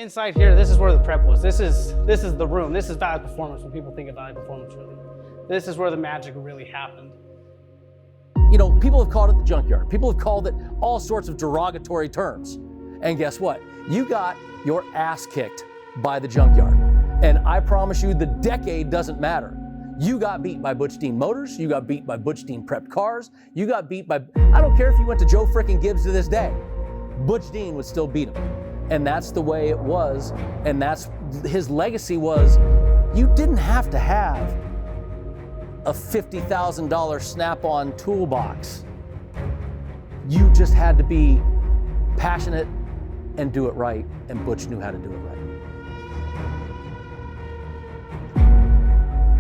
Inside here, this is where the prep was. This is the room. This is Valley Performance when people think of Valley Performance, really. This is where the magic really happened. You know, people have called it the junkyard. People have called it all sorts of derogatory terms. And guess what? You got your ass kicked by the junkyard. And I promise you, the decade doesn't matter. You got beat by Butch Dean Motors. You got beat by Butch Dean Prepped Cars. You got beat by, I don't care if you went to Joe frickin' Gibbs to this day. Butch Dean would still beat him. And that's the way it was. And that's, his legacy was, you didn't have to have a $50,000 Snap-on toolbox. You just had to be passionate and do it right, and Butch knew how to do it right.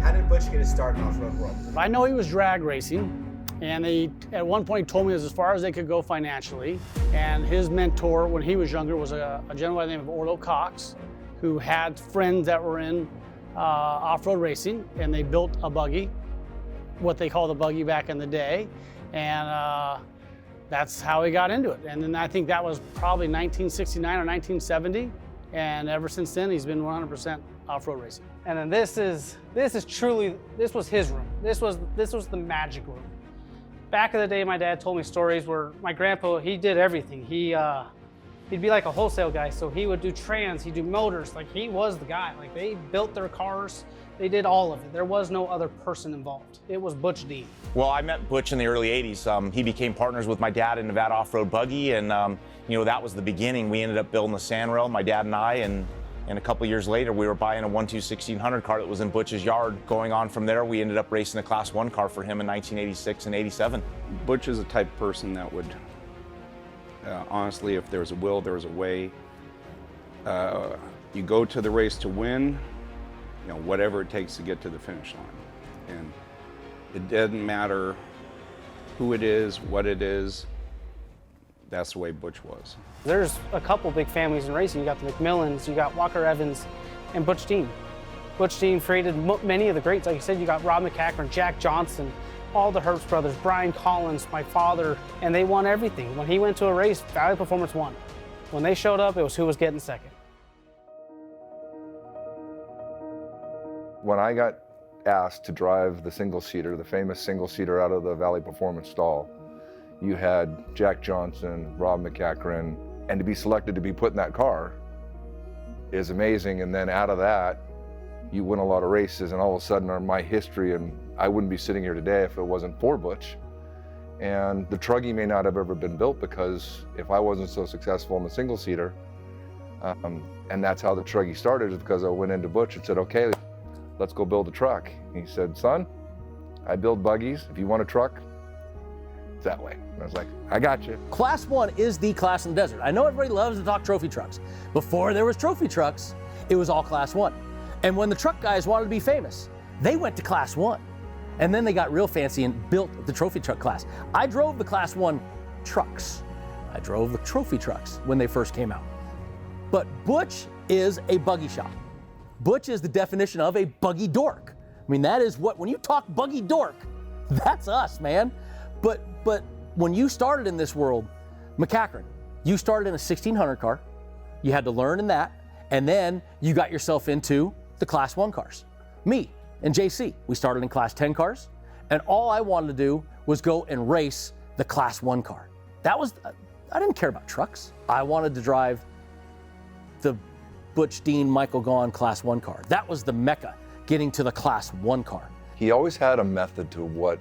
How did Butch get his start in off-road world? I know he was drag racing, and they at one point told me it was as far as they could go financially. And his mentor when he was younger was a gentleman by the name of Orlo Cox, who had friends that were in off-road racing, and they built a buggy, what they called a buggy back in the day, and that's how he got into it. And then I think that was probably 1969 or 1970, and ever since then he's been 100% off-road racing. And then this was his room. This was the magic room. Back in the day, my dad told me stories where my grandpa, he did everything. He'd be like a wholesale guy, so he would do trans, he'd do motors, like he was the guy. Like they built their cars, they did all of it. There was no other person involved. It was Butch Dean. Well, I met Butch in the early 80s. He became partners with my dad in Nevada Off-Road Buggy, and you know, that was the beginning. We ended up building the Sandrail, my dad and I, and a couple years later, we were buying a 1.2/1600 car that was in Butch's yard. Going on from there, we ended up racing a Class 1 car for him in 1986 and 87. Butch is the type of person that would, honestly, if there's a will, there's a way. You go to the race to win, you know, whatever it takes to get to the finish line. And it doesn't matter who it is, what it is, that's the way Butch was. There's a couple big families in racing. You got the McMillans, you got Walker Evans, and Butch Dean. Butch Dean created many of the greats. Like you said, you got Rob McCackern, Jack Johnson, all the Herbst brothers, Brian Collins, my father, and they won everything. When he went to a race, Valley Performance won. When they showed up, it was who was getting second. When I got asked to drive the single-seater, the famous single-seater out of the Valley Performance stall, you had Jack Johnson, Rob McCackern, and to be selected to be put in that car is amazing. And then out of that, you win a lot of races, and all of a sudden my history, and I wouldn't be sitting here today if it wasn't for Butch. And the Truggy may not have ever been built because if I wasn't so successful in the single-seater, and that's how the Truggy started, is because I went into Butch and said, okay, let's go build a truck. And he said, son, I build buggies. If you want a truck, it's that way. And I was like, I got you. Class 1 is the class in the desert. I know everybody loves to talk trophy trucks. Before there was trophy trucks, it was all Class 1. And when the truck guys wanted to be famous, they went to Class 1. And then they got real fancy and built the trophy truck class. I drove the Class 1 trucks. I drove the trophy trucks when they first came out. But Butch is a buggy shop. Butch is the definition of a buggy dork. I mean, that is what, when you talk buggy dork, that's us, man. But when you started in this world, McCackern, you started in a 1600 car. You had to learn in that, and then you got yourself into the Class 1 cars. Me and JC, we started in Class 10 cars, and all I wanted to do was go and race the Class 1 car. That was, I didn't care about trucks. I wanted to drive the Butch Dean, Michael Gaughan Class 1 car. That was the mecca, getting to the Class 1 car. He always had a method to what,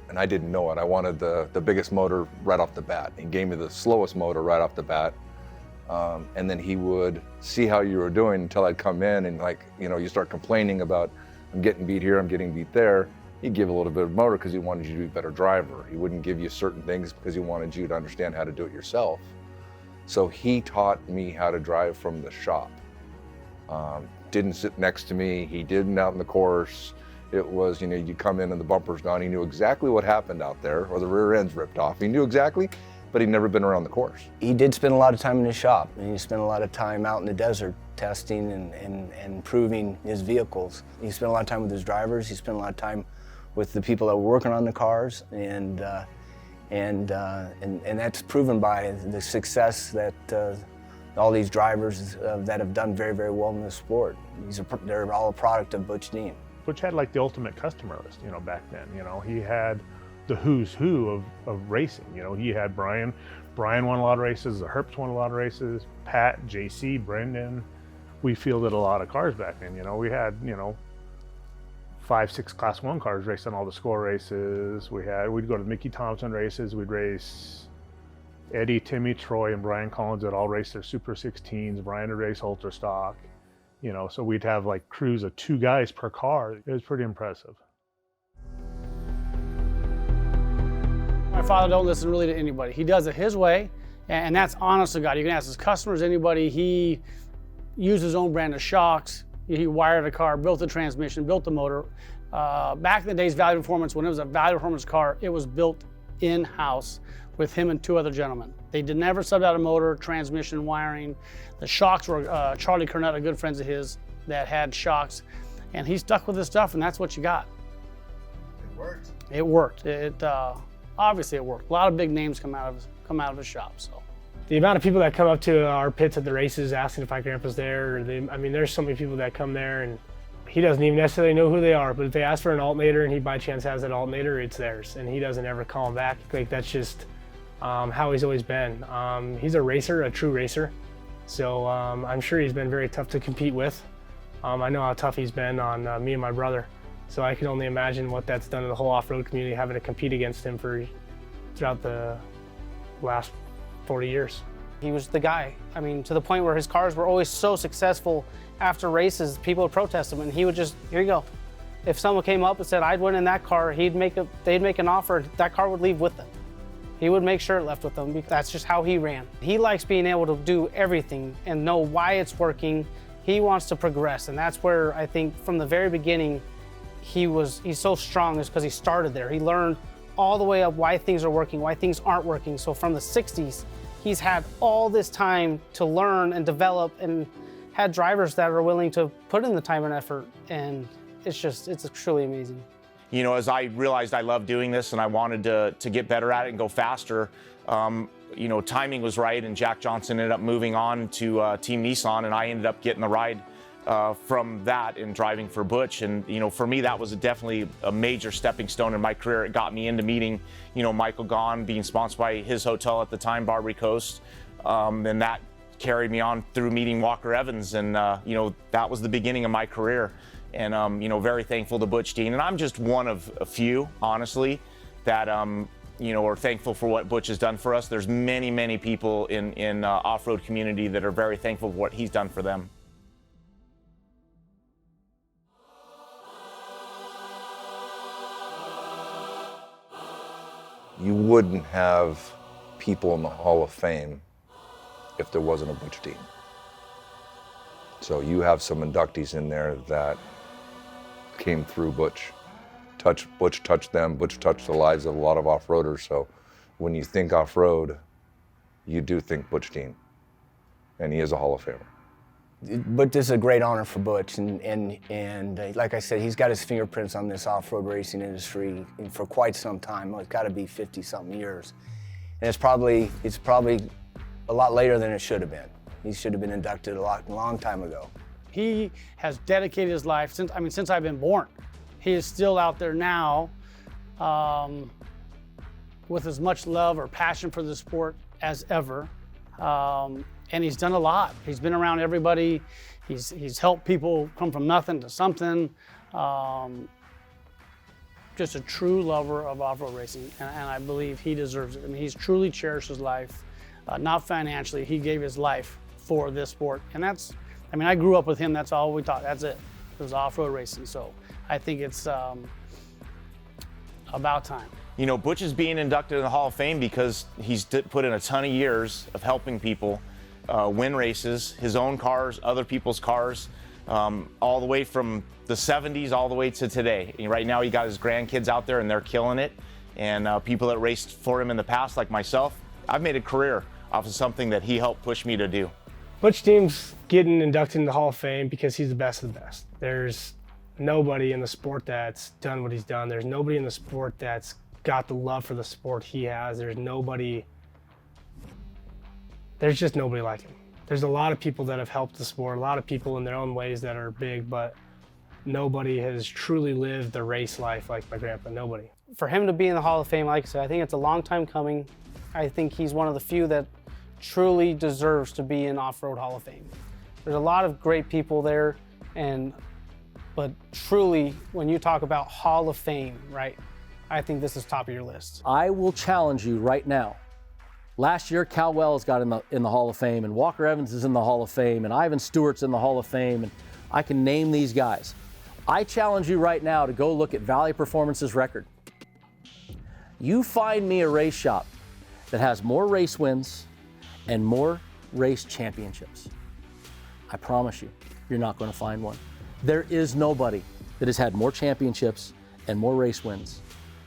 and I didn't know it. I wanted the biggest motor right off the bat. He gave me the slowest motor right off the bat. And then he would see how you were doing until I'd come in and, like, you know, you start complaining about, I'm getting beat here, I'm getting beat there. He'd give a little bit of motor because he wanted you to be a better driver. He wouldn't give you certain things because he wanted you to understand how to do it yourself. So he taught me how to drive from the shop. Didn't sit next to me, he didn't out in the course. It was, you know, you come in and the bumper's gone. He knew exactly what happened out there, or the rear end's ripped off. He knew exactly, but he'd never been around the course. He did spend a lot of time in his shop, and he spent a lot of time out in the desert testing and improving his vehicles. He spent a lot of time with his drivers. He spent a lot of time with the people that were working on the cars, and that's proven by the success that all these drivers that have done very, very well in this sport. They're all a product of Butch Dean. Butch had like the ultimate customer list, back then. He had the who's who of racing. He had Brian. Brian won a lot of races. The Herps won a lot of races. Pat, JC, Brendan. We fielded a lot of cars back then. We had 5, 6 Class 1 cars racing all the score races. We'd go to the Mickey Thompson races. We'd race Eddie, Timmy, Troy, and Brian Collins that all raced their Super 16s. Brian would race Ultra Stock. So we'd have like crews of 2 guys per car. It was pretty impressive. My father don't listen really to anybody. He does it his way, and that's honest to God. You can ask his customers, anybody. He used his own brand of shocks. He wired a car, built the transmission, built the motor. Back in the days, Valley Performance, when it was a Valley Performance car, it was built in-house with him and 2 other gentlemen. They did never sub out a motor, transmission, wiring. The shocks were Charlie Cornett, a good friend of his, that had shocks, and he stuck with his stuff, and that's what you got. It worked. It worked. Obviously it worked. A lot of big names come out of his shop. So the amount of people that come up to our pits at the races asking if my grandpa's there, there's so many people that come there and he doesn't even necessarily know who they are, but if they ask for an alternator and he by chance has that alternator, it's theirs, and he doesn't ever call them back. Like, that's just how he's always been. He's a racer, a true racer, so I'm sure he's been very tough to compete with. I know how tough he's been on me and my brother, so I can only imagine what that's done to the whole off-road community, having to compete against him throughout the last 40 years. He was the guy. To the point where his cars were always so successful after races, people would protest him, and he would just, here you go. If someone came up and said, I'd win in that car, they'd make an offer, that car would leave with them. He would make sure it left with them. That's just how he ran. He likes being able to do everything and know why it's working. He wants to progress, and that's where I think from the very beginning, he's so strong is because he started there. He learned all the way up why things are working, why things aren't working. So from the 60s, he's had all this time to learn and develop, and had drivers that are willing to put in the time and effort, and it's truly amazing. As I realized I loved doing this and I wanted to get better at it and go faster, timing was right, and Jack Johnson ended up moving on to Team Nissan, and I ended up getting the ride from that and driving for Butch. And for me, that was definitely a major stepping stone in my career. It got me into meeting Michael Gaughan, being sponsored by his hotel at the time, Barbary Coast, and that carried me on through meeting Walker Evans, and that was the beginning of my career. And very thankful to Butch Dean, and I'm just one of a few, honestly, that are thankful for what Butch has done for us. There's many people in off-road community that are very thankful for what he's done for them. You wouldn't have people in the Hall of Fame if there wasn't a Butch Dean. So you have some inductees in there that came through Butch. Butch touched them. Butch touched the lives of a lot of off-roaders. So when you think off-road, you do think Butch Dean. And he is a Hall of Famer. But this is a great honor for Butch, and like I said, he's got his fingerprints on this off-road racing industry for quite some time. It's got to be 50-something years, and it's probably a lot later than it should have been. He should have been inducted a long time ago. He has dedicated his life since I've been born. He is still out there now with as much love or passion for the sport as ever. And he's done a lot. He's been around everybody. He's helped people come from nothing to something. Just a true lover of off-road racing, and I believe he deserves it. He's truly cherished his life, not financially. He gave his life for this sport, and I grew up with him. That's all we taught. That's it. It was off-road racing. So I think it's about time. Butch is being inducted in the Hall of Fame because he's put in a ton of years of helping people win races, his own cars, other people's cars, all the way from the 70s all the way to today. And right now he got his grandkids out there and they're killing it. And people that raced for him in the past, like myself, I've made a career off of something that he helped push me to do. Butch Dean's getting inducted in the Hall of Fame because he's the best of the best. There's nobody in the sport that's done what he's done. There's nobody in the sport that's got the love for the sport he has. There's just nobody like him. There's a lot of people that have helped the sport, a lot of people in their own ways that are big, but nobody has truly lived the race life like my grandpa, nobody. For him to be in the Hall of Fame, like I said, I think it's a long time coming. I think he's one of the few that truly deserves to be in Off-Road Hall of Fame. There's a lot of great people there, but truly, when you talk about Hall of Fame, right, I think this is top of your list. I will challenge you right now. Last year, Cal Wells got in the Hall of Fame, and Walker Evans is in the Hall of Fame, and Ivan Stewart's in the Hall of Fame, and I can name these guys. I challenge you right now to go look at Valley Performance's record. You find me a race shop that has more race wins and more race championships. I promise you, you're not going to find one. There is nobody that has had more championships and more race wins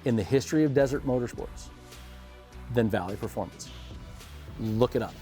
in the history of desert motorsports than Valley Performance. Look it up.